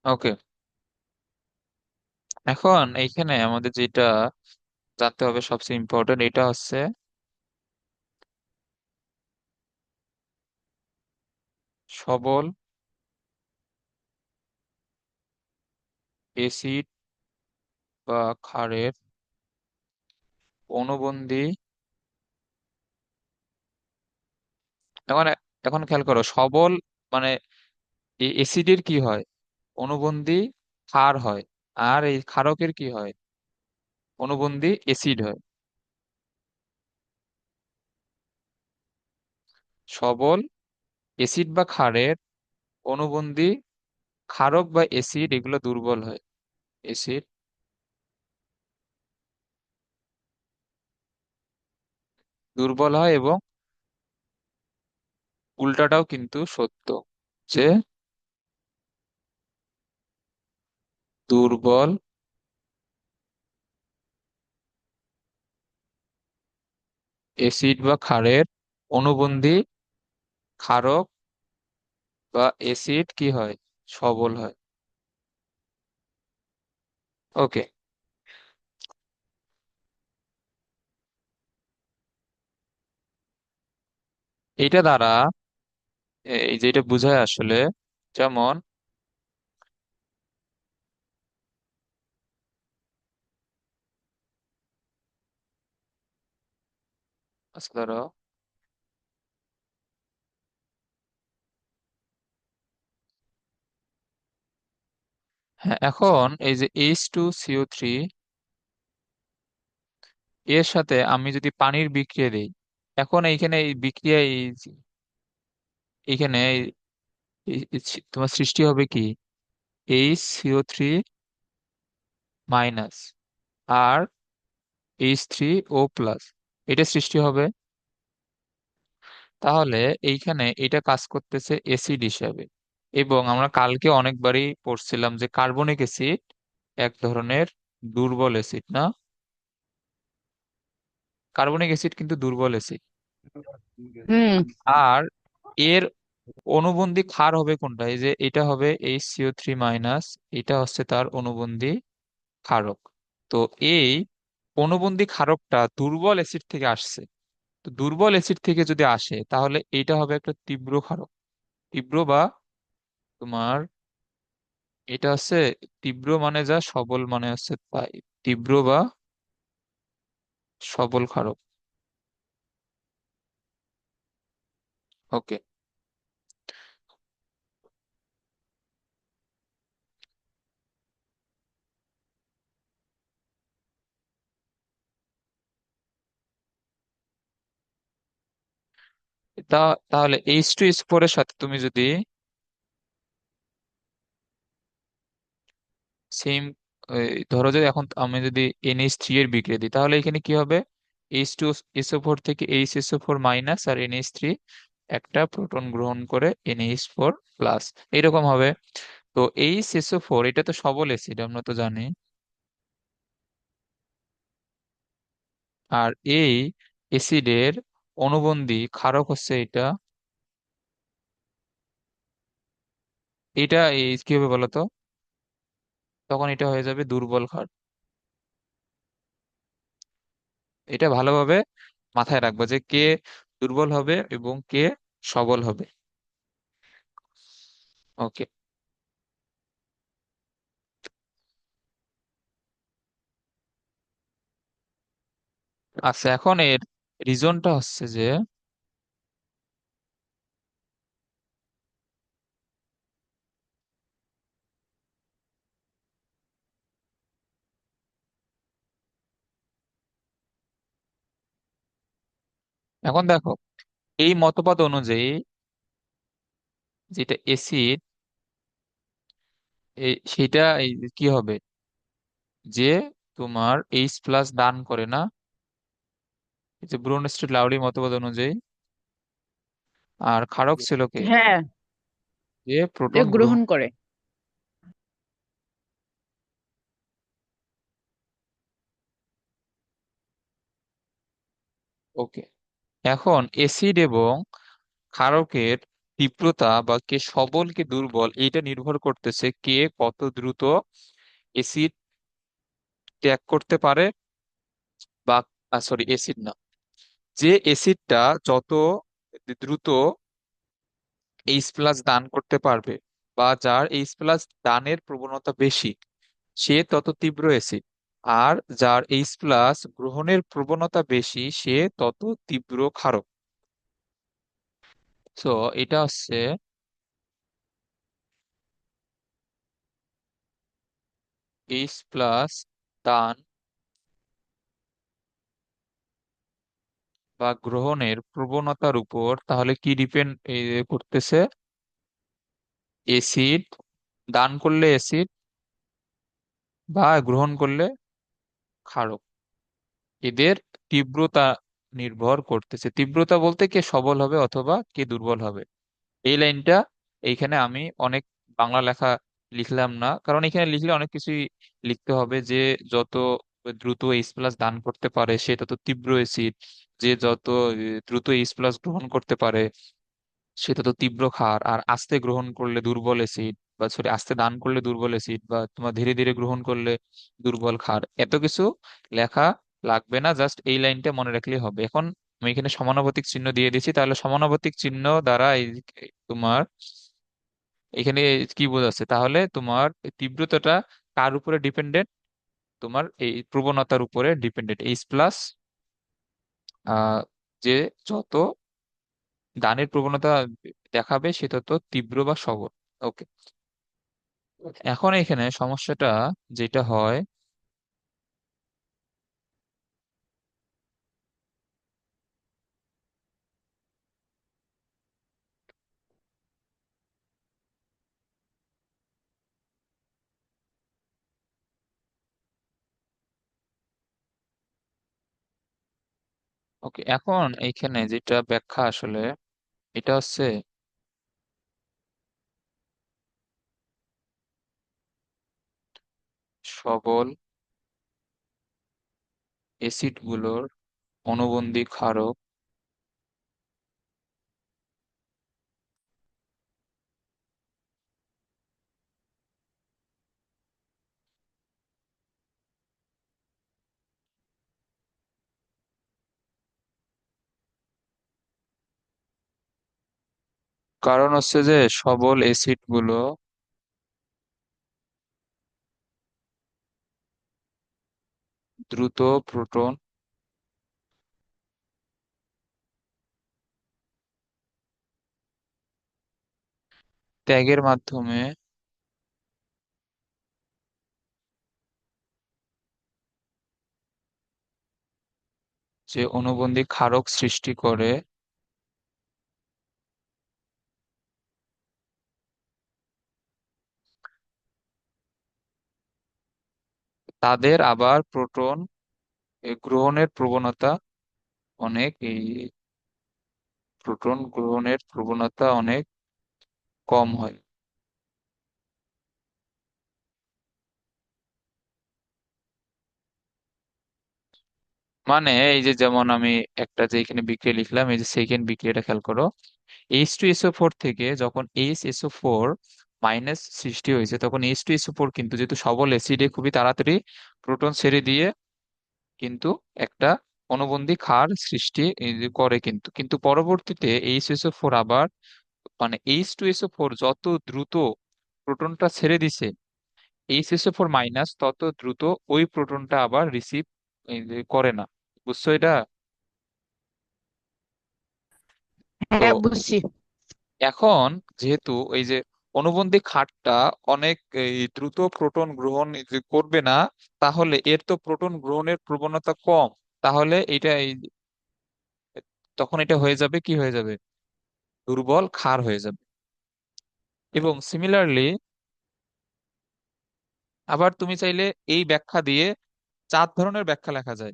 ওকে, এখন এইখানে আমাদের যেটা জানতে হবে সবচেয়ে ইম্পর্টেন্ট এটা হচ্ছে সবল এসিড বা ক্ষারের অণুবন্ধী। এখন এখন খেয়াল করো, সবল মানে এসিডের কি হয়? অণুবন্ধী ক্ষার হয়। আর এই ক্ষারকের কি হয়? অণুবন্ধী এসিড হয়। সবল এসিড বা ক্ষারের অণুবন্ধী ক্ষারক বা এসিড এগুলো দুর্বল হয়। এসিড দুর্বল হয়, এবং উল্টাটাও কিন্তু সত্য, যে দুর্বল এসিড বা ক্ষারের অণুবন্ধী ক্ষারক বা এসিড কি হয়? সবল হয়। ওকে, এটা দ্বারা এই যে এটা বোঝায় আসলে, যেমন আচ্ছা ধরো, হ্যাঁ এখন এই যে H2CO3 এর সাথে আমি যদি পানির বিক্রিয়া দিই, এখন এইখানে এই বিক্রিয়া এইখানে তোমার সৃষ্টি হবে কি? HCO3 মাইনাস আর H3O প্লাস, এটা সৃষ্টি হবে। তাহলে এইখানে এটা কাজ করতেছে অ্যাসিড হিসাবে। এবং আমরা কালকে অনেকবারই পড়ছিলাম যে কার্বনিক অ্যাসিড এক ধরনের দুর্বল অ্যাসিড, না? কার্বনিক অ্যাসিড কিন্তু দুর্বল অ্যাসিড। হুম। আর এর অনুবন্ধী ক্ষার হবে কোনটা? এই যে এটা হবে HCO3 মাইনাস, এটা হচ্ছে তার অনুবন্ধী ক্ষারক। তো এই অনুবন্ধী ক্ষারকটা দুর্বল অ্যাসিড থেকে আসছে। তো দুর্বল অ্যাসিড থেকে যদি আসে তাহলে এটা হবে একটা তীব্র ক্ষারক। তীব্র বা তোমার এটা হচ্ছে তীব্র মানে যা, সবল মানে হচ্ছে তাই। তীব্র বা সবল ক্ষারক। ওকে, তাহলে H2S4 এর সাথে তুমি যদি সেম, ধরো যে এখন আমি যদি NH3 এর বিক্রিয়া দিই, তাহলে এখানে কি হবে? H2SO4 থেকে HSO4 মাইনাস আর NH3 একটা প্রোটন গ্রহণ করে NH4 প্লাস, এরকম হবে। তো HSO4 এটা তো সবল অ্যাসিড, আমরা তো জানি। আর এই অ্যাসিডের অনুবন্ধী ক্ষারক হচ্ছে এটা। এটা এই কি হবে বলতো? তখন এটা হয়ে যাবে দুর্বল ক্ষার। এটা ভালোভাবে মাথায় রাখবো যে কে দুর্বল হবে এবং কে সবল হবে। ওকে, আচ্ছা এখন এর রিজনটা হচ্ছে যে, এখন দেখো এই মতবাদ অনুযায়ী যেটা অ্যাসিড, সেটা এই কি হবে? যে তোমার H প্লাস দান করে না, এই যে ব্রুনস্টেড লাউরি মতবাদ অনুযায়ী। আর ক্ষারক ছিল কে? হ্যাঁ, যে যে প্রোটন গ্রহণ। গ্রহণ করে। ওকে, এখন অ্যাসিড এবং ক্ষারকের তীব্রতা বা কে সবল কে দুর্বল এটা নির্ভর করতেছে কে কত দ্রুত এসিড ত্যাগ করতে পারে, বা সরি এসিড না, যে এসিডটা যত দ্রুত এইচ প্লাস দান করতে পারবে বা যার এইচ প্লাস দানের প্রবণতা বেশি সে তত তীব্র অ্যাসিড, আর যার এইচ প্লাস গ্রহণের প্রবণতা বেশি সে তত তীব্র ক্ষারক। তো এটা হচ্ছে এইচ প্লাস দান বা গ্রহণের প্রবণতার উপর তাহলে কি ডিপেন্ড করতেছে? অ্যাসিড দান করলে অ্যাসিড বা গ্রহণ করলে ক্ষারক, এদের তীব্রতা নির্ভর করতেছে। তীব্রতা বলতে কে সবল হবে অথবা কে দুর্বল হবে। এই লাইনটা এইখানে আমি অনেক বাংলা লেখা লিখলাম না, কারণ এখানে লিখলে অনেক কিছুই লিখতে হবে, যে যত দ্রুত এইচ প্লাস দান করতে পারে সে তত তীব্র অ্যাসিড, যে যত দ্রুত এইচ প্লাস গ্রহণ করতে পারে সে তত তীব্র ক্ষার, আর আস্তে গ্রহণ করলে দুর্বল অ্যাসিড, বা সরি আস্তে দান করলে দুর্বল অ্যাসিড, বা তোমার ধীরে ধীরে গ্রহণ করলে দুর্বল ক্ষার। এত কিছু লেখা লাগবে না, জাস্ট এই লাইনটা মনে রাখলেই হবে। এখন আমি এখানে সমানুপাতিক চিহ্ন দিয়ে দিয়েছি, তাহলে সমানুপাতিক চিহ্ন দ্বারা তোমার এখানে কি বোঝাচ্ছে, তাহলে তোমার এই তীব্রতাটা কার উপরে ডিপেন্ডেন্ট? তোমার এই প্রবণতার উপরে ডিপেন্ডেন্ট। এইচ প্লাস যে যত দানের প্রবণতা দেখাবে সে তত তীব্র বা সবল। ওকে, এখন এখানে সমস্যাটা যেটা হয়, ওকে এখন এইখানে যেটা ব্যাখ্যা আসলে এটা হচ্ছে সবল অ্যাসিড গুলোর অণুবন্ধী ক্ষারক কারণ হচ্ছে যে সবল অ্যাসিড গুলো দ্রুত প্রোটন ত্যাগের মাধ্যমে যে অণুবন্ধী ক্ষারক সৃষ্টি করে তাদের আবার প্রোটন গ্রহণের প্রবণতা অনেক প্রোটন গ্রহণের প্রবণতা অনেক কম হয়। মানে এই যে যেমন আমি একটা যে এখানে বিক্রিয়া লিখলাম, এই যে সেকেন্ড বিক্রিয়াটা খেয়াল করো, H2SO4 থেকে যখন HSO4 মাইনাস সৃষ্টি হয়েছে তখন H2SO4 কিন্তু যেহেতু সবল অ্যাসিডে খুবই তাড়াতাড়ি প্রোটন ছেড়ে দিয়ে কিন্তু একটা অণুবন্ধী ক্ষার সৃষ্টি এই যে করে, কিন্তু কিন্তু পরবর্তীতে এইচ এস ও ফোর আবার মানে H2SO4 যত দ্রুত প্রোটনটা ছেড়ে দিছে H2SO4 মাইনাস তত দ্রুত ওই প্রোটনটা আবার রিসিভ করে না। বুঝছো এটা? তো হ্যাঁ, বুঝছি। এখন যেহেতু এই যে অণুবন্ধী ক্ষারটা অনেক দ্রুত প্রোটন গ্রহণ যে করবে না, তাহলে এর তো প্রোটন গ্রহণের প্রবণতা কম, তাহলে এটা তখন এটা হয়ে যাবে, কি হয়ে যাবে? দুর্বল ক্ষার হয়ে যাবে। এবং সিমিলারলি আবার তুমি চাইলে এই ব্যাখ্যা দিয়ে 4 ধরনের ব্যাখ্যা লেখা যায়।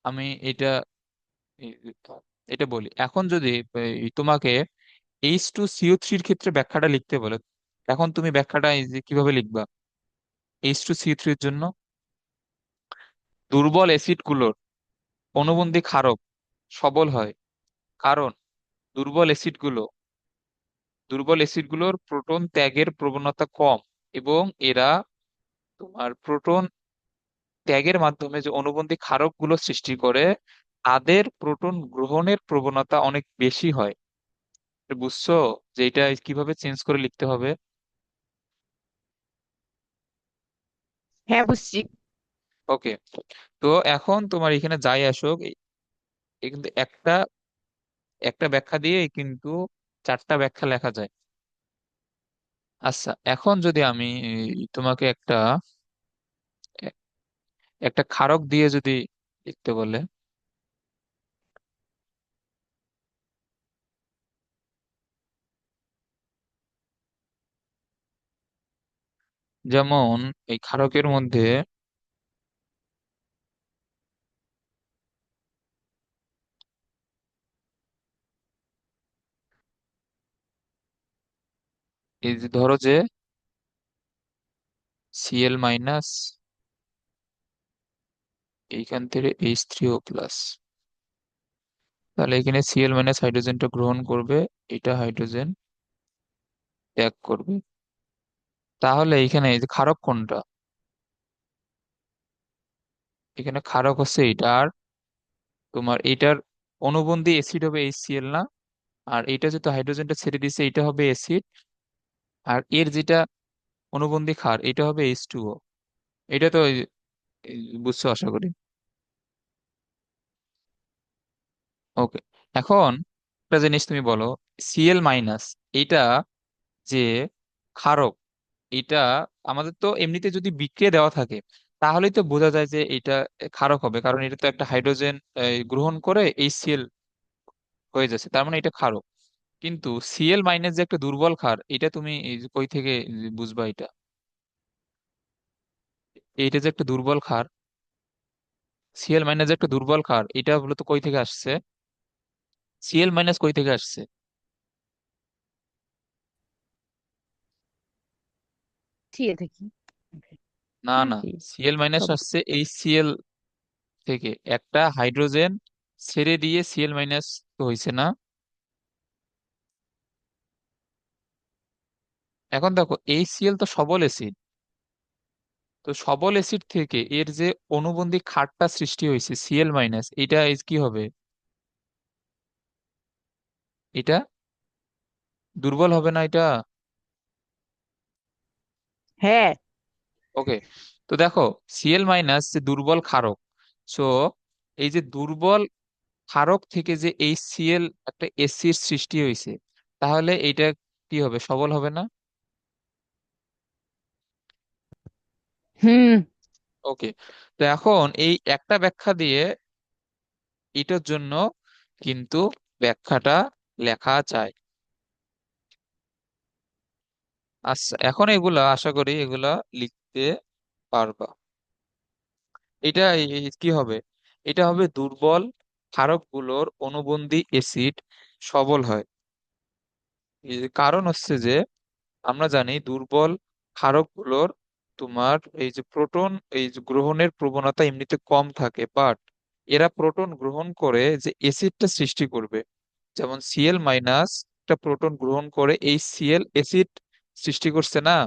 আমি এটা এই- এটা বলি, এখন যদি তোমাকে H2CO3 ক্ষেত্রে ব্যাখ্যাটা লিখতে বলে, এখন তুমি ব্যাখ্যাটা এই যে কিভাবে লিখবা? H2CO3 এর জন্য দুর্বল অ্যাসিড গুলোর অণুবন্ধী ক্ষারক সবল হয়, কারণ দুর্বল অ্যাসিড গুলো দুর্বল অ্যাসিড গুলোর প্রোটন ত্যাগের প্রবণতা কম, এবং এরা তোমার প্রোটন ত্যাগের মাধ্যমে যে অনুবন্ধী ক্ষারক গুলো সৃষ্টি করে, তাদের প্রোটন গ্রহণের প্রবণতা অনেক বেশি হয়। বুঝছো যে এটা কিভাবে চেঞ্জ করে লিখতে হবে? হ্যাঁ, বুঝছি। ওকে। তো এখন তোমার এখানে যাই আসুক, কিন্তু একটা একটা ব্যাখ্যা দিয়ে কিন্তু চারটা ব্যাখ্যা লেখা যায়। আচ্ছা, এখন যদি আমি তোমাকে একটা ক্ষারক দিয়ে যদি লিখতে বলে, যেমন এই ক্ষারকের মধ্যে এই যে ধরো যে Cl-, এইখান থেকে H3O+, তাহলে এখানে Cl- হাইড্রোজেনটা গ্রহণ করবে, এটা হাইড্রোজেন ত্যাগ করবে। তাহলে এখানে এই যে ক্ষারক কোনটা, এখানে ক্ষারক হচ্ছে এটা। আর তোমার এটার অনুবন্ধী অ্যাসিড হবে HCl না? আর এটা যেহেতু হাইড্রোজেনটা ছেড়ে দিছে, এটা হবে অ্যাসিড। আর এর যেটা অনুবন্ধী ক্ষার, এটা হবে H2O। এটা তো বুঝছো আশা করি। ওকে। এখন একটা জিনিস তুমি বলো, Cl-, এটা যে ক্ষারক, এটা আমাদের তো এমনিতে যদি বিক্রিয়া দেওয়া থাকে, তাহলেই তো বোঝা যায় যে এটা ক্ষারক হবে, কারণ এটা তো একটা হাইড্রোজেন গ্রহণ করে HCl হয়ে যাচ্ছে, তার মানে এটা ক্ষারক। কিন্তু Cl- যে একটা দুর্বল ক্ষার, এটা তুমি এই যে কই থেকে বুঝবা এটা? এইটা যে একটা দুর্বল ক্ষার, Cl- যে একটা দুর্বল ক্ষার, এটা বলো তো কই থেকে আসছে? Cl- কই থেকে আসছে? ঠিক আছে। না না, নাকি Cl- সব। আসছে HCl থেকে। একটা হাইড্রোজেন ছেড়ে দিয়ে Cl- তো হয়েছে না? এখন দেখো HCl তো সবল অ্যাসিড, তো সবল অ্যাসিড থেকে এর যে অনুবন্ধী ক্ষারটা সৃষ্টি হয়েছে Cl-, এটা কি হবে? এটা দুর্বল হবে না এটা? হ্যাঁ। ওকে। তো দেখো Cl- যে দুর্বল ক্ষারক, সো এই যে দুর্বল ক্ষারক থেকে যে HCl একটা অ্যাসিড সৃষ্টি হয়েছে, তাহলে এটা কি হবে, সবল হবে না? হুম। ওকে। তো এখন এই একটা ব্যাখ্যা দিয়ে এটার জন্য কিন্তু ব্যাখ্যাটা লেখা যায়। আচ্ছা, এখন এগুলা আশা করি এগুলা লিখতে পারবা। এটা কি হবে? এটা হবে দুর্বল ক্ষারকগুলোর অনুবন্ধী অ্যাসিড সবল হয়। এই যে কারণ হচ্ছে যে আমরা জানি দুর্বল ক্ষারকগুলোর তোমার এই যে প্রোটন, এই যে গ্রহণের প্রবণতা এমনিতে কম থাকে, বাট এরা প্রোটন গ্রহণ করে যে অ্যাসিডটা সৃষ্টি করবে, যেমন Cl- একটা প্রোটন গ্রহণ করে এই Cl অ্যাসিড সৃষ্টি করছে না?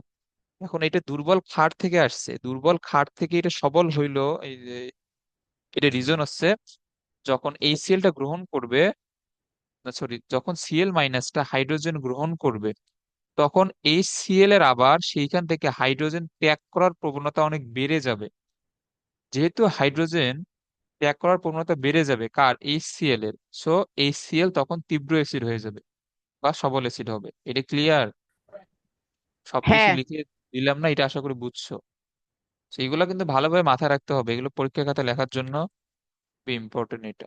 এখন এটা দুর্বল ক্ষার থেকে আসছে, দুর্বল ক্ষার থেকে এটা সবল হইলো। এই যে এটা রিজন হচ্ছে, যখন এই সিএলটা গ্রহণ করবে, না সরি, যখন Cl- হাইড্রোজেন গ্রহণ করবে, তখন এই Cl এর আবার সেইখান থেকে হাইড্রোজেন ত্যাগ করার প্রবণতা অনেক বেড়ে যাবে। যেহেতু হাইড্রোজেন ত্যাগ করার প্রবণতা বেড়ে যাবে কার, HCl এর, সো HCl তখন তীব্র অ্যাসিড হয়ে যাবে বা সবল অ্যাসিড হবে। এটা ক্লিয়ার? সবকিছু হ্যাঁ। লিখে দিলাম না? এটা আশা করি বুঝছো। তো এগুলো কিন্তু ভালোভাবে মাথায় রাখতে হবে, এগুলো পরীক্ষা খাতায় লেখার জন্য খুবই ইম্পর্টেন্ট এটা।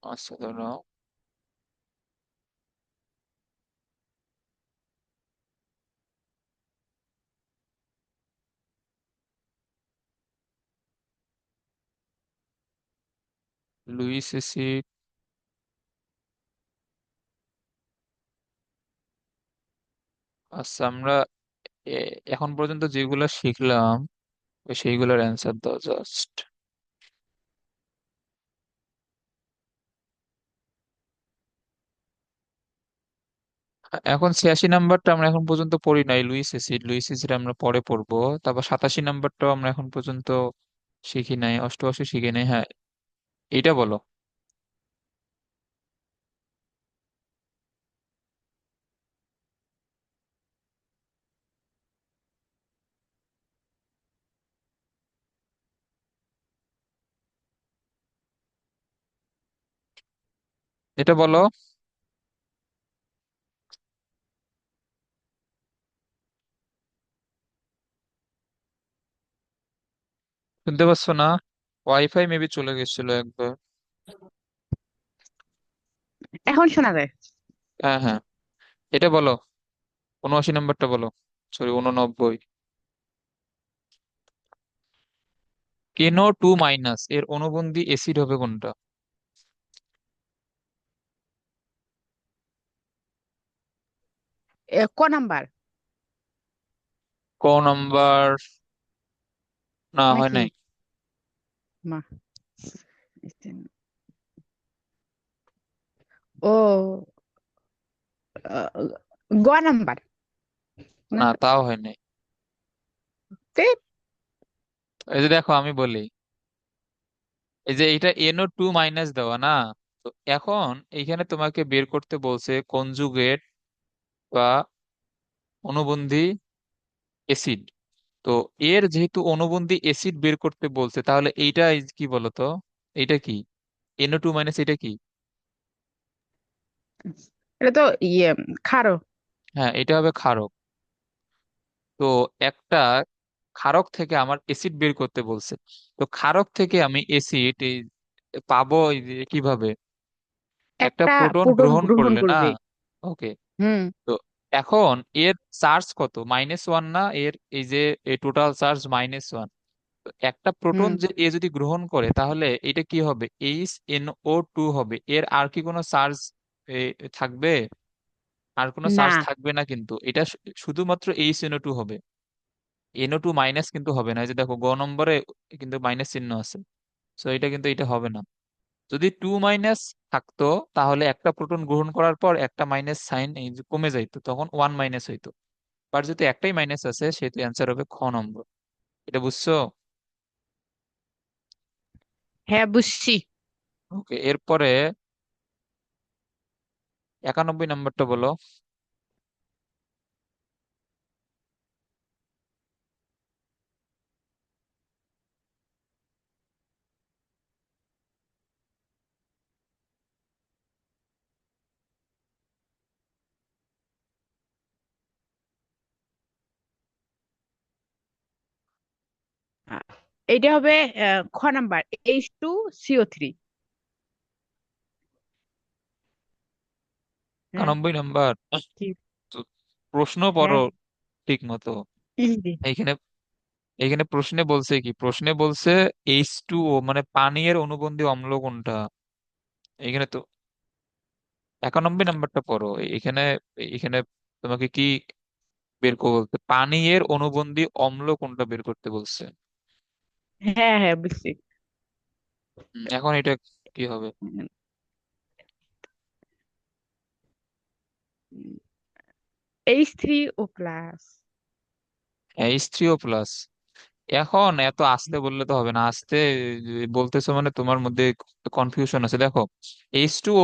আচ্ছা ধরো লুইস অ্যাসিড। আচ্ছা, আমরা এখন পর্যন্ত যেগুলো শিখলাম সেইগুলোর অ্যান্সার দাও জাস্ট। এখন 86 নাম্বারটা আমরা এখন পর্যন্ত পড়ি নাই, লুইস অ্যাসিড আমরা পরে পড়বো। তারপর 87 নাম্বারটাও আমরা এখন পর্যন্ত শিখি নাই, অষ্টআশি শিখি নাই। হ্যাঁ, এটা বলো। এটা বলো। শুনতে পাচ্ছ না? ওয়াইফাই মেবি চলে গেছিল একবার। এখন শোনা যায়। হ্যাঁ হ্যাঁ, এটা বলো। 79 নাম্বারটা বলো। সরি, 89। কেনো টু মাইনাস এর অনুবন্ধী অ্যাসিড হবে কোনটা? ক নাম্বার ক নাম্বার। না, হয় নাকি? নাই। মা, ও, আহ, গ নাম্বার না না, তো। তাও হয় নাই। তে, এই যে দেখো, আমি বলি, এই যে এটা NO2 মাইনাস দেওয়া না। তো এখন এইখানে তোমাকে বের করতে বলছে কনজুগেট বা অনুবন্ধী অ্যাসিড। তো এর যেহেতু অনুবন্ধী অ্যাসিড বের করতে বলছে, তাহলে এইটা কি বলতো? এটা কি? NO2 মাইনাস এটা কি? এটা তো ইয়ে খারো। হ্যাঁ, এটা হবে ক্ষারক। তো একটা ক্ষারক থেকে আমার অ্যাসিড বের করতে বলছে। তো ক্ষারক থেকে আমি অ্যাসিড পাবো এই যে কিভাবে? একটা একটা প্রোটন প্রোটন গ্রহণ গ্রহণ করলে না। করবে। ওকে। হুম। তো এখন এর চার্জ কত? -1 না? এর এই যে টোটাল চার্জ -1। একটা প্রোটন হুম। যে এ যদি গ্রহণ করে, তাহলে এটা কি হবে? HNO2 হবে। এর আর কি কোনো চার্জ থাকবে? আর কোনো না। চার্জ থাকবে না, কিন্তু এটা শুধুমাত্র HNO2 হবে। NO2 মাইনাস কিন্তু হবে না। এই যে দেখো, গ নম্বরে কিন্তু মাইনাস চিহ্ন আছে। তো এটা কিন্তু এটা হবে না। যদি 2 মাইনাস থাকতো, তাহলে একটা প্রোটন গ্রহণ করার পর একটা মাইনাস সাইন এই যে কমে যাইতো, তখন 1 মাইনাস হইতো। আর যেহেতু একটাই মাইনাস আছে, সেহেতু অ্যান্সার হবে খ নম্বর। এটা বুঝছো? হ্যাঁ, বুঝছি। ওকে, এরপরে 91 নাম্বারটা বলো। আ- এইটা হবে খ নাম্বার, H2CO3। হ্যাঁ। 91 নাম্বার। ঠিক। তো প্রশ্ন হ্যাঁ। পড়ো ঠিক মতো। ইজি। এইখানে এইখানে প্রশ্নে বলছে কি? প্রশ্নে বলছে H2O মানে পানির অনুবন্ধী অম্ল কোনটা? এইখানে তো 91 নাম্বারটা পড়ো। এখানে এখানে তোমাকে কি বের করতে বলছে? পানি এর অনুবন্ধী অম্ল কোনটা বের করতে বলছে। হ্যাঁ, হ্যাঁ, বুঝছি। এখন এটা কি হবে? H3O+। H3O+। এখন এত আস্তে বললে তো হবে না, আস্তে বলতেছো মানে তোমার মধ্যে কনফিউশন আছে। দেখো, H2O+,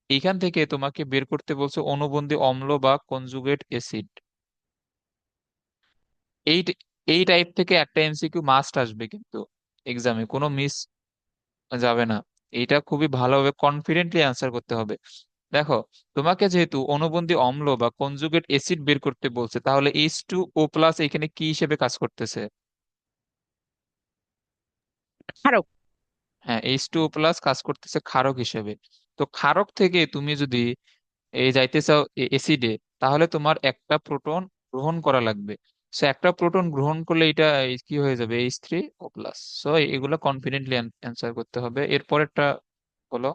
এইখান থেকে তোমাকে বের করতে বলছে অনুবন্ধী অম্ল বা কনজুগেট অ্যাসিড। এই এই টাইপ থেকে একটা MCQ মাস্ট আসবে কিন্তু এক্সামে, কোনো মিস যাবে না। এটা খুবই ভালোভাবে কনফিডেন্টলি অ্যান্সার করতে হবে। দেখো, তোমাকে যেহেতু অনুবন্ধী অম্ল বা কনজুগেট অ্যাসিড বের করতে বলছে, তাহলে H2O+ এখানে কি হিসেবে কাজ করতেছে? খারো। হ্যাঁ, H2O+ কাজ করতেছে ক্ষারক হিসেবে। তো ক্ষারক থেকে তুমি যদি এই যাইতে চাও অ্যাসিডে, তাহলে তোমার একটা প্রোটন গ্রহণ করা লাগবে। সো একটা প্রোটন গ্রহণ করলে এটা কি হয়ে যাবে? H3O+। সো এগুলো কনফিডেন্টলি অ্যান্সার করতে হবে। এরপরেরটা বলো।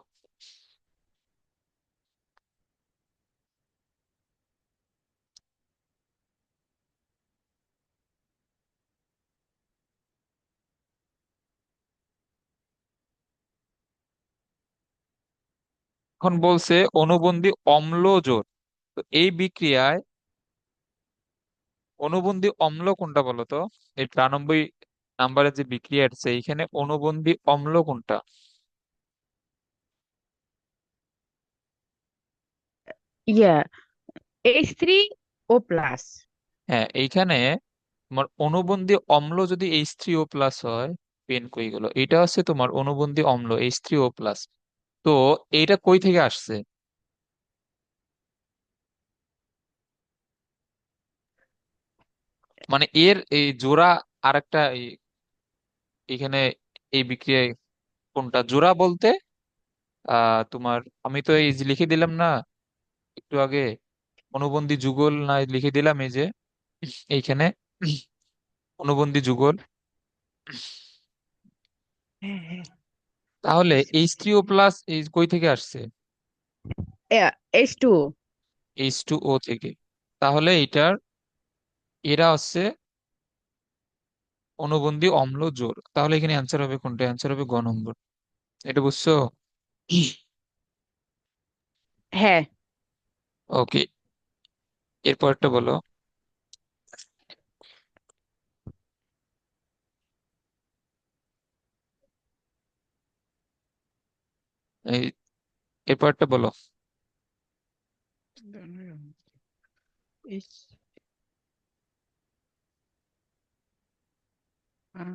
এখন বলছে অনুবন্ধী অম্ল জোট। তো এই বিক্রিয়ায় অণুবন্ধী অম্ল কোনটা বলতো? এই 93 নাম্বারের যে বিক্রিয়া আছে এইখানে অণুবন্ধী অম্ল কোনটা? ইয়া H3O+। হ্যাঁ, এইখানে তোমার অণুবন্ধী অম্ল যদি H3O+ হয়, পেন কই গেল, এটা হচ্ছে তোমার অণুবন্ধী অম্ল H3O+। তো এইটা কই থেকে আসছে? মানে এর এই জোড়া আরেকটা এখানে এই বিক্রিয়ায় কোনটা জোড়া বলতে? তোমার আমি তো এই যে লিখে দিলাম না একটু আগে, অনুবন্ধী যুগল না লিখে দিলাম এই যে এইখানে অনুবন্ধী যুগল। হ্যাঁ, হ্যাঁ। তাহলে H3O+ এই কই থেকে আসছে? H2O। H2O থেকে। তাহলে এটার এরা হচ্ছে অনুবন্ধী অম্ল জোড়, তাহলে এখানে অ্যান্সার হবে কোনটা? অ্যান্সার হবে গ নম্বর। এটা বুঝছো? হ্যাঁ, ওকে, এরপরটা বলো। এই এরপরটা বলো। H- আহ,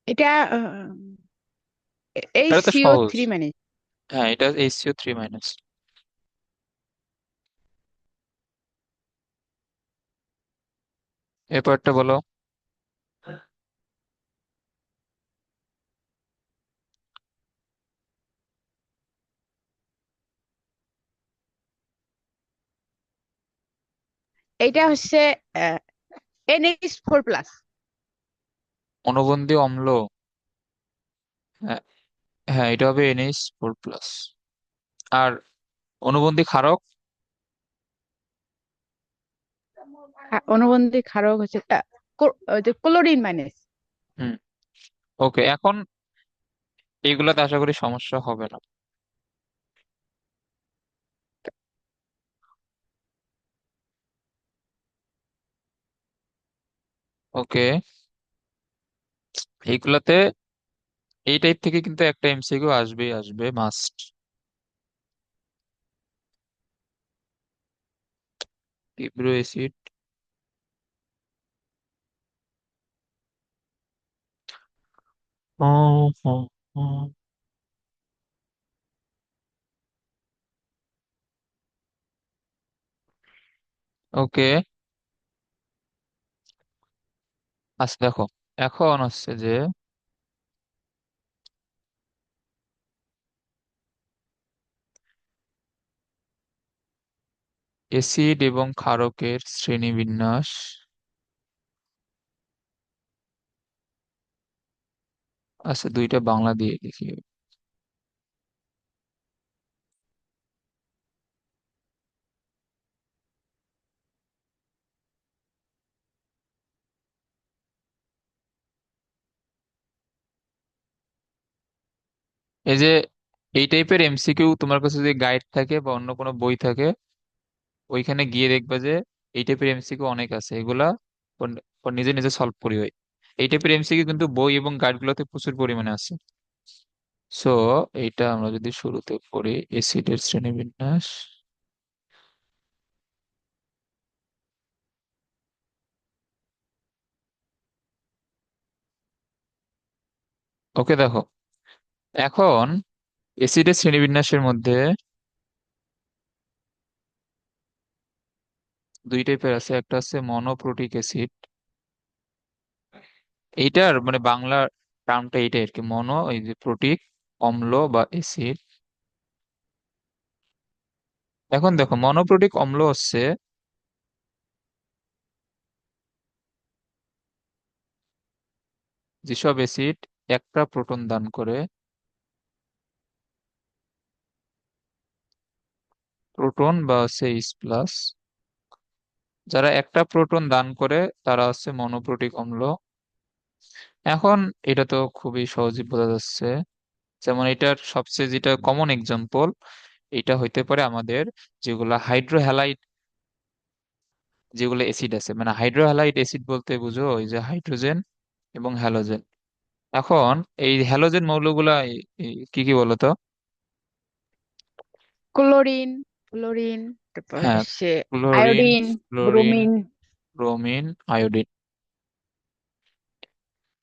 এটা এটা তো সহজ। HCO3 মানে। হ্যাঁ, এটা HCO3 মাইনাস। এরপরটা বলো। এটা হচ্ছে NH4+। অনুবন্ধী অম্ল, হ্যাঁ, হ্যাঁ এটা হবে NH4+। আর অনুবন্ধী ক্ষারক? অনুবন্ধী ক্ষারক হচ্ছে ওই যে ক্লোরিন মাইনাস। হুম, ওকে, এখন এগুলাতে আশা করি সমস্যা হবে না। ওকে, এইগুলাতে এই টাইপ থেকে কিন্তু একটা এমসিকিউ আসবেই, আসবে মাস্ট। তীব্র অ্যাসিড, ওকে। আচ্ছা দেখো, এখন হচ্ছে যে অ্যাসিড এবং ক্ষারকের শ্রেণীবিন্যাস। আচ্ছা, দুইটা বাংলা দিয়ে লিখি। এই যে এই টাইপের এমসিকিউ তোমার কাছে যদি গাইড থাকে বা অন্য কোনো বই থাকে, ওইখানে গিয়ে দেখবা যে এই টাইপের এমসিকিউ অনেক আছে, এগুলা ওর নিজে নিজে সলভ করি হয়। এই টাইপের এমসিকিউ কিন্তু বই এবং গাইড গুলোতে প্রচুর পরিমাণে আছে। সো এইটা আমরা যদি শুরুতে পড়ি, এসিডের শ্রেণীবিন্যাস। ওকে দেখো, এখন এসিডের শ্রেণীবিন্যাসের মধ্যে দুই টাইপের আছে, একটা আছে মনোপ্রোটিক অ্যাসিড। এইটার মানে বাংলা টার্মটা এইটাই আর কি, মনো এই যে প্রোটিক অম্ল বা অ্যাসিড। এখন দেখো, মনোপ্রোটিক অম্ল হচ্ছে যেসব অ্যাসিড একটা প্রোটন দান করে, প্রোটন বা হচ্ছে H+, যারা একটা প্রোটন দান করে তারা হচ্ছে মনোপ্রোটিক অম্ল। এখন এটা তো খুবই সহজে বোঝা যাচ্ছে। যেমন এটার সবচেয়ে যেটা কমন এক্সাম্পল, এটা হইতে পারে আমাদের যেগুলা হাইড্রোহ্যালাইড, যেগুলো অ্যাসিড আছে, মানে হাইড্রোহ্যালাইড অ্যাসিড বলতে বুঝো ওই যে হাইড্রোজেন এবং হ্যালোজেন। এখন এই হ্যালোজেন মৌলগুলা কি কি বলতো? ক্লোরিন, ফ্লোরিন, তারপর হ্যাঁ, হচ্ছে chlorine, iodine, fluorine, bromine. Bromine,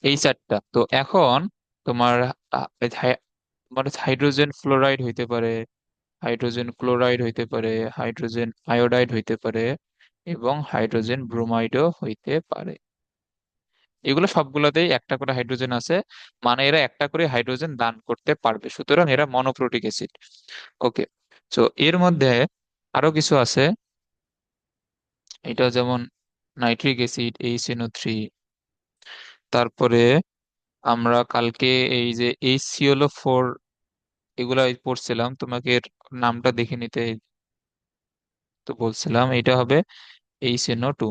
এই চারটা। তো এখন তোমার এই তোমার হাইড্রোজেন ফ্লোরাইড হইতে পারে, হাইড্রোজেন ক্লোরাইড হইতে পারে, হাইড্রোজেন আয়োডাইড হইতে পারে, এবং হাইড্রোজেন ব্রোমাইডও হইতে পারে। এগুলো সবগুলোতেই একটা করে হাইড্রোজেন আছে, মানে এরা একটা করে হাইড্রোজেন দান করতে পারবে, সুতরাং এরা মনোপ্রোটিক অ্যাসিড। ওকে। তো এর মধ্যে আরো কিছু আছে, এটা যেমন নাইট্রিক অ্যাসিড HNO3। তারপরে আমরা কালকে এই যে HClO4 এগুলা পড়ছিলাম, তোমাকে এর নামটা দেখে নিতে তো বলছিলাম। এটা হবে HNO2।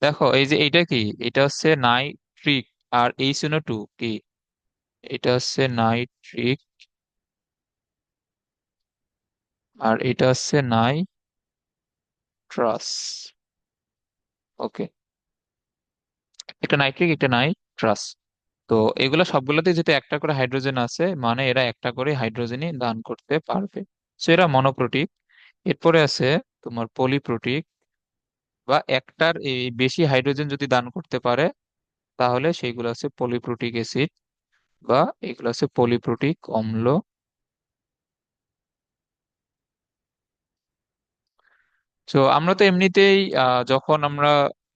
দেখো এই যে এটা কি, এটা হচ্ছে নাইট্রিক, আর HNO2 কি, এটা হচ্ছে নাইট্রিক, আর এটা হচ্ছে নাইট্রাস। ওকে, একটা নাইট্রিক একটা নাইট্রাস। তো এগুলো সবগুলোতে যেহেতু একটা করে হাইড্রোজেন আছে, মানে এরা একটা করে হাইড্রোজেনই দান করতে পারবে। সো এরা মনোপ্রোটিক। এরপরে আছে তোমার পলিপ্রোটিক, বা একটার এই বেশি হাইড্রোজেন যদি দান করতে পারে তাহলে সেইগুলো আছে পলিপ্রোটিক অ্যাসিড, বা এগুলো আছে পলিপ্রোটিক অম্ল। তো আমরা তো এমনিতেই যখন আমরা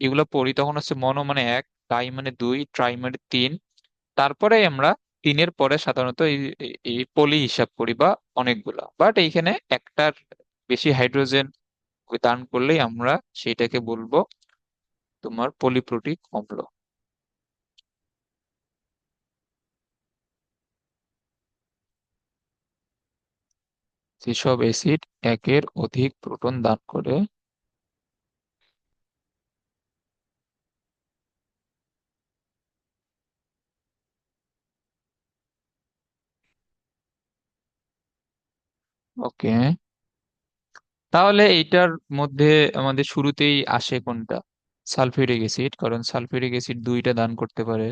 এগুলো পড়ি তখন হচ্ছে মনো মানে এক, ডাই মানে দুই, ট্রাই মানে তিন, তারপরে আমরা তিনের পরে সাধারণত এই পলি হিসাব করি বা অনেকগুলা, বাট এইখানে একটার বেশি হাইড্রোজেন দান করলেই আমরা সেইটাকে বলবো তোমার পলিপ্রোটিক অম্ল। যেসব অ্যাসিড একের অধিক প্রোটন দান করে। ওকে, তাহলে এইটার মধ্যে আমাদের শুরুতেই আসে কোনটা? সালফিউরিক অ্যাসিড, কারণ সালফিউরিক অ্যাসিড দুইটা দান করতে পারে।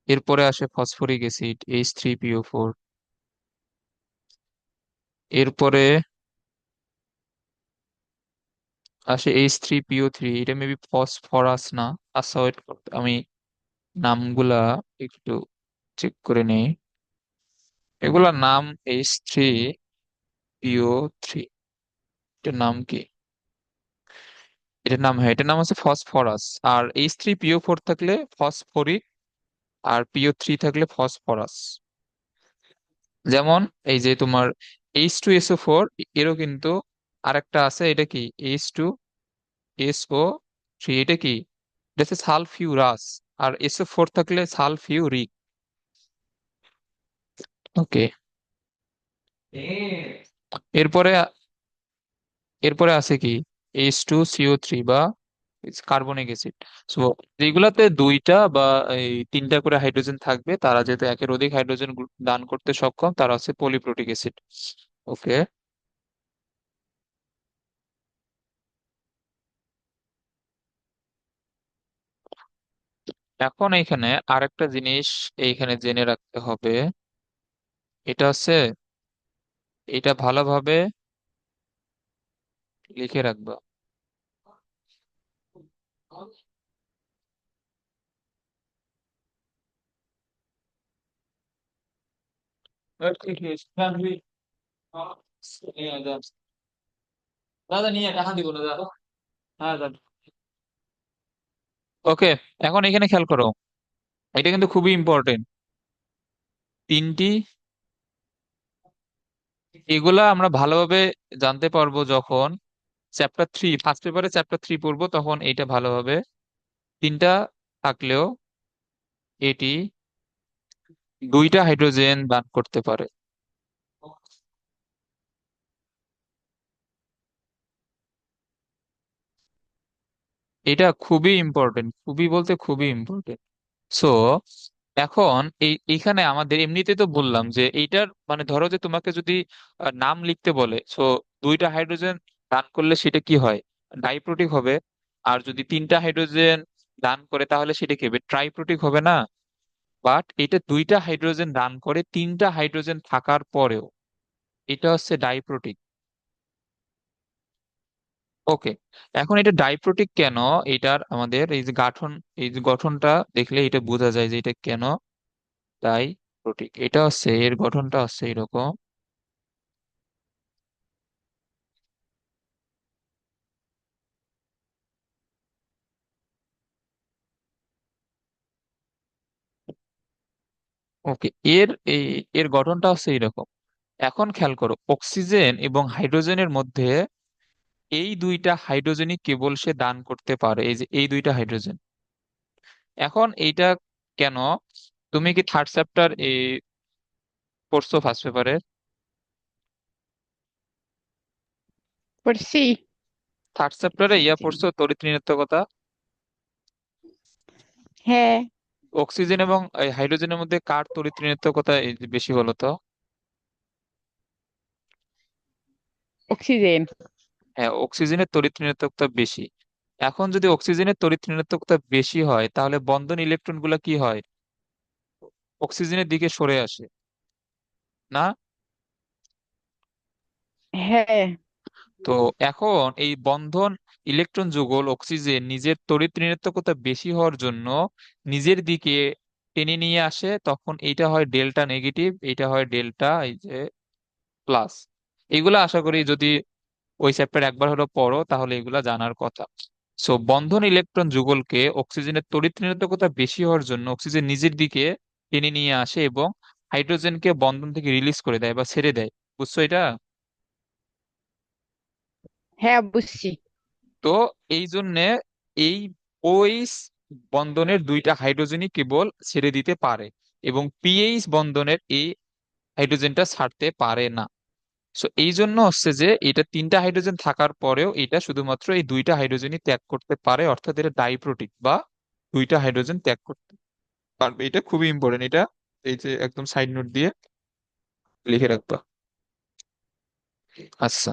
এরপরে আসে ফসফরিক অ্যাসিড H3PO4। এরপরে আসে H3PO3, এটা মেবি ফসফরাস না। আচ্ছা ওয়েট করতে আমি নামগুলা একটু চেক করে নেই। এগুলার নাম H3PO3, এটার নাম কি? এটার নাম, হ্যাঁ এটার নাম হচ্ছে ফসফরাস। আর H3PO4 থাকলে ফসফরিক, আর PO3 থাকলে ফসফরাস। যেমন এই যে তোমার H2SO4, এরও কিন্তু আরেকটা আছে, এটা কি? H2SO3, এটা কি? এটা হচ্ছে সালফিউরাস। আর SO4 থাকলে সালফিউরিক। ওকে। এরপরে এরপরে আছে কি? H2CO3, বা কার্বনিক অ্যাসিড। সো যেগুলাতে দুইটা বা এই তিনটা করে হাইড্রোজেন থাকবে, তারা যেহেতু একের অধিক হাইড্রোজেন দান করতে সক্ষম, তারা হচ্ছে পলিপ্রোটিক অ্যাসিড। ওকে। এখন এইখানে আরেকটা জিনিস এইখানে জেনে রাখতে হবে, এটা হচ্ছে, এটা ভালোভাবে লিখে রাখবা। ওকে, এখন এখানে খেয়াল করো, এটা কিন্তু খুবই ইম্পর্টেন্ট। তিনটি, এগুলা আমরা ভালোভাবে জানতে পারবো যখন চ্যাপ্টার 3, ফার্স্ট পেপারে চ্যাপ্টার 3 পড়বো, তখন এইটা ভালোভাবে, তিনটা থাকলেও এটি দুইটা হাইড্রোজেন দান করতে পারে। এটা খুবই ইম্পর্টেন্ট, খুবই বলতে খুবই ইম্পর্টেন্ট। সো এখন এইখানে আমাদের এমনিতে তো বললাম যে এইটার মানে ধরো যে তোমাকে যদি নাম লিখতে বলে, সো দুইটা হাইড্রোজেন দান করলে সেটা কি হয়, ডাইপ্রোটিক হবে। আর যদি তিনটা হাইড্রোজেন দান করে তাহলে সেটা কি হবে, ট্রাইপ্রোটিক হবে না। বাট এটা দুইটা হাইড্রোজেন দান করে তিনটা হাইড্রোজেন থাকার পরেও এটা হচ্ছে ডাইপ্রোটিক। ওকে, এখন এটা ডাইপ্রোটিক কেন, এটার আমাদের এই যে গঠন, এই যে গঠনটা দেখলে এটা বোঝা যায় যে এটা কেন ডাইপ্রোটিক। এটা হচ্ছে এর গঠনটা হচ্ছে এরকম। ওকে, এর এই এর গঠনটা হচ্ছে এরকম। এখন খেয়াল করো, অক্সিজেন এবং হাইড্রোজেনের মধ্যে এই দুইটা হাইড্রোজেনই কেবল সে দান করতে পারে, এই যে এই দুইটা হাইড্রোজেন। এখন এইটা কেন, তুমি কি থার্ড চ্যাপ্টার এই পড়ছো ফার্স্ট পেপারে? পড়ছি। থার্ড চ্যাপ্টারে পড়ছো তড়িৎ ঋণাত্মকতা। হ্যাঁ। অক্সিজেন এবং এই হাইড্রোজেনের মধ্যে কার তড়িৎ ঋণাত্মকতা এই যে বেশি বলো তো? অক্সিজেন। হ্যাঁ, অক্সিজেনের তড়িৎ ঋণাত্মকতা বেশি। এখন যদি অক্সিজেনের তড়িৎ ঋণাত্মকতা বেশি হয় তাহলে বন্ধন ইলেকট্রন গুলা কি হয়, অক্সিজেনের দিকে সরে আসে না। হ্যাঁ। তো এখন এই বন্ধন ইলেকট্রন যুগল অক্সিজেন নিজের তড়িৎ ঋণাত্মকতা বেশি হওয়ার জন্য নিজের দিকে টেনে নিয়ে আসে, তখন এইটা হয় ডেল্টা নেগেটিভ, এটা হয় ডেল্টা এই যে প্লাস। এগুলা আশা করি যদি ওই চ্যাপ্টার একবার হলো পড়ো তাহলে এগুলা জানার কথা। সো বন্ধন ইলেকট্রন যুগলকে অক্সিজেনের তড়িৎ ঋণাত্মকতা বেশি হওয়ার জন্য অক্সিজেন নিজের দিকে টেনে নিয়ে আসে এবং হাইড্রোজেনকে বন্ধন থেকে রিলিজ করে দেয় বা ছেড়ে দেয়। বুঝছো এটা? হ্যাঁ, বুঝছি। তো এই জন্যে এই ওএইচ বন্ধনের দুইটা হাইড্রোজেনই কেবল ছেড়ে দিতে পারে এবং পিএইচ বন্ধনের এই হাইড্রোজেনটা ছাড়তে পারে না। সো এই জন্য হচ্ছে যে এটা তিনটা হাইড্রোজেন থাকার পরেও এটা শুধুমাত্র এই দুইটা হাইড্রোজেনই ত্যাগ করতে পারে, অর্থাৎ এটা ডাইপ্রোটিক বা দুইটা হাইড্রোজেন ত্যাগ করতে পারবে। এটা খুবই ইম্পর্টেন্ট, এটা এই যে একদম সাইড নোট দিয়ে লিখে রাখবা। আচ্ছা।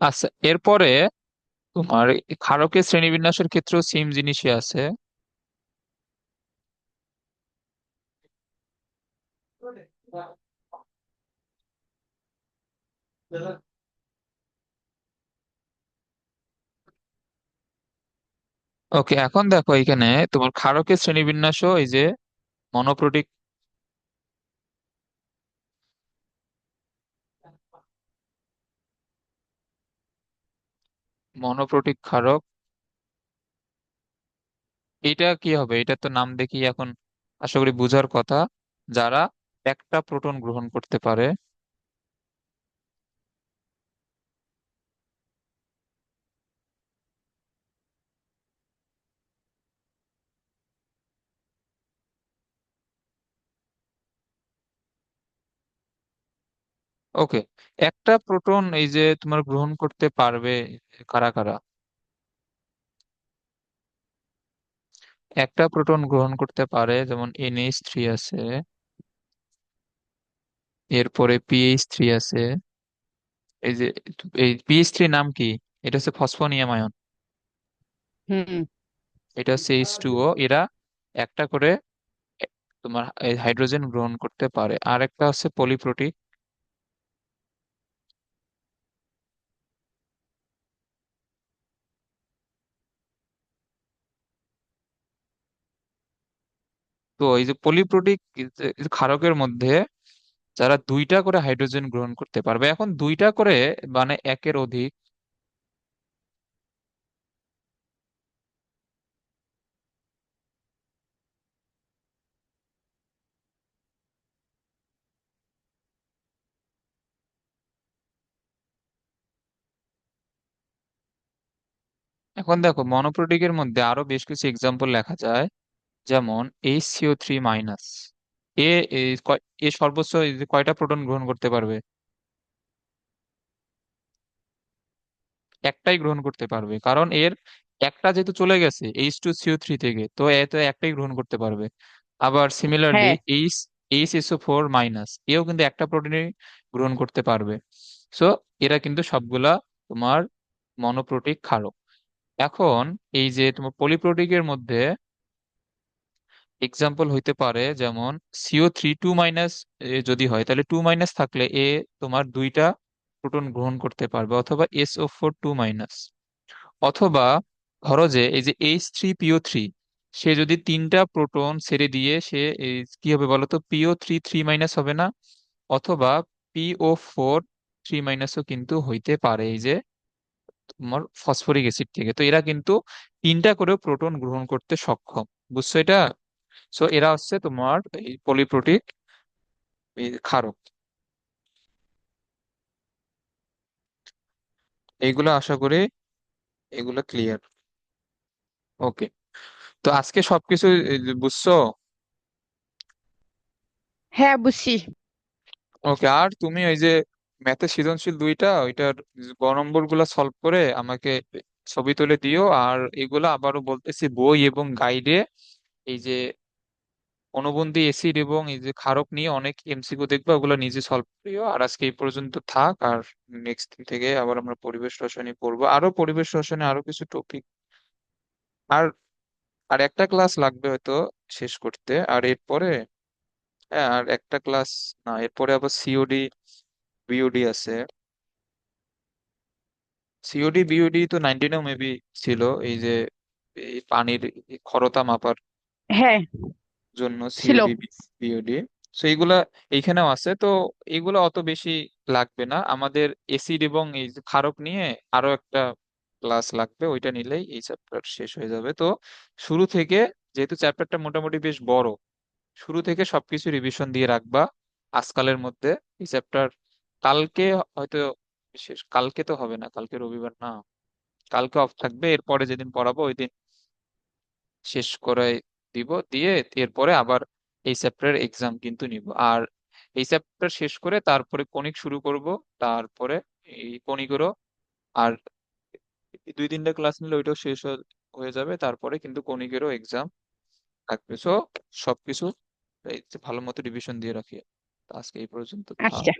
আচ্ছা, এরপরে তোমার এই ক্ষারকের শ্রেণীবিন্যাসের ক্ষেত্রেও সেম জিনিসই আছে। ওকে, এখন দেখো এখানে তোমার ক্ষারকের শ্রেণীবিন্যাসও এই যে মনোপ্রোটিক, মনোপ্রোটিক ক্ষারক। এটা কি হবে, এটা তো নাম দেখি এখন আশা করি বুঝার কথা, যারা একটা প্রোটন গ্রহণ করতে পারে। ওকে, একটা প্রোটন এই যে তোমার গ্রহণ করতে পারবে কারা কারা, একটা প্রোটন গ্রহণ করতে পারে যেমন NH3 আছে, এরপরে PH3 আছে। এই যে এই PH3 নাম কি, এটা হচ্ছে ফসফোনিয়াম আয়ন। হুম। এটা হচ্ছে H2O। এরা একটা করে তোমার এই হাইড্রোজেন গ্রহণ করতে পারে। আর একটা হচ্ছে পলিপ্রোটিক। তো এই যে পলিপ্রোটিক ক্ষারকের মধ্যে যারা দুইটা করে হাইড্রোজেন গ্রহণ করতে পারবে, এখন দুইটা করে মানে একের অধিক। এখন দেখো মনোপ্রোটিকের মধ্যে আরো বেশ কিছু এক্সাম্পল লেখা যায়, যেমন HCO3 মাইনাস। এ এ সর্বোচ্চ এই যে কয়টা প্রোটন গ্রহণ করতে পারবে, একটাই গ্রহণ করতে পারবে, কারণ এর একটা যেহেতু চলে গেছে H2CO3 থেকে, তো এ তো একটাই গ্রহণ করতে পারবে। আবার সিমিলারলি হ্যাঁ, HSO4 মাইনাস এও কিন্তু একটা প্রোটিনই গ্রহণ করতে পারবে। সো এরা কিন্তু সবগুলা তোমার মনোপ্রোটিক ক্ষারক। এখন এই যে তোমার পলিপ্রোটিকের মধ্যে এক্সাম্পল হইতে পারে, যেমন CO3 2 মাইনাস যদি হয়, তাহলে 2 মাইনাস থাকলে তোমার দুইটা প্রোটন গ্রহণ করতে পারবে, অথবা SO4 2 মাইনাস। অথবা ধরো যে এই যে H3PO3, সে যদি তিনটা প্রোটন ছেড়ে দিয়ে সে কি হবে বলো তো, PO3 3 মাইনাস হবে না? অথবা PO4 3 মাইনাসও কিন্তু হইতে পারে এই যে তোমার ফসফরিক অ্যাসিড থেকে। তো এরা কিন্তু তিনটা করে প্রোটন গ্রহণ করতে সক্ষম। বুঝছো এটা? সো এরা হচ্ছে তোমার এই পলিপ্রোটিক ক্ষারক। এইগুলো আশা করি এগুলো ক্লিয়ার। ওকে, তো আজকে সবকিছু বুঝছো? হ্যাঁ বুঝছি। ওকে, আর তুমি ওই যে ম্যাথের সৃজনশীল দুইটা ওইটার গ নম্বর গুলা সলভ করে আমাকে ছবি তুলে দিও। আর এগুলা আবারও বলতেছি, বই এবং গাইডে এই যে অণুবন্ধী অ্যাসিড এবং এই যে ক্ষারক নিয়ে অনেক এমসিকিউ দেখবে, ওগুলো নিজে সলভ করিও। আর আজকে এই পর্যন্ত থাক, আর নেক্সট দিন থেকে আবার আমরা পরিবেশ রসায়নে পড়বো, আরো পরিবেশ রসায়নে আরো কিছু টপিক। আর আর একটা ক্লাস লাগবে হয়তো শেষ করতে। আর এরপরে, হ্যাঁ, আর একটা ক্লাস না, এরপরে আবার সিওডি বিওডি আছে। সিওডি বিওডি তো 19-এও মেবি ছিল, এই যে এই পানির খরতা মাপার হ্যাঁ, জন্য ছিল। COD BOD. তো এইগুলা এইখানেও আছে। তো এইগুলা অত বেশি লাগবে না আমাদের। এসিড এবং এই যে ক্ষারক নিয়ে আরো একটা ক্লাস লাগবে, ওইটা নিলেই এই চ্যাপ্টার শেষ হয়ে যাবে। তো শুরু থেকে, যেহেতু চ্যাপ্টারটা মোটামুটি বেশ বড়, শুরু থেকে সবকিছু রিভিশন দিয়ে রাখবা আজকালের মধ্যে। এই চ্যাপ্টার কালকে হয়তো শেষ, কালকে তো হবে না, কালকে রবিবার না, কালকে অফ থাকবে, এরপরে যেদিন পড়াবো ওই দিন শেষ করে দিব, দিয়ে এরপরে আবার এই চ্যাপ্টারের এক্সাম কিন্তু নিব। আর এই চ্যাপ্টার শেষ করে তারপরে কণিক শুরু করব, তারপরে এই কণিকেরও আর এই 2-3টা ক্লাস নিলে ওইটাও শেষ হয়ে যাবে, তারপরে কিন্তু কণিকেরও এক্সাম থাকবে। সো সবকিছু এই যে ভালো মতো রিভিশন দিয়ে রাখি। তো আজকে এই পর্যন্ত থাক। আচ্ছা।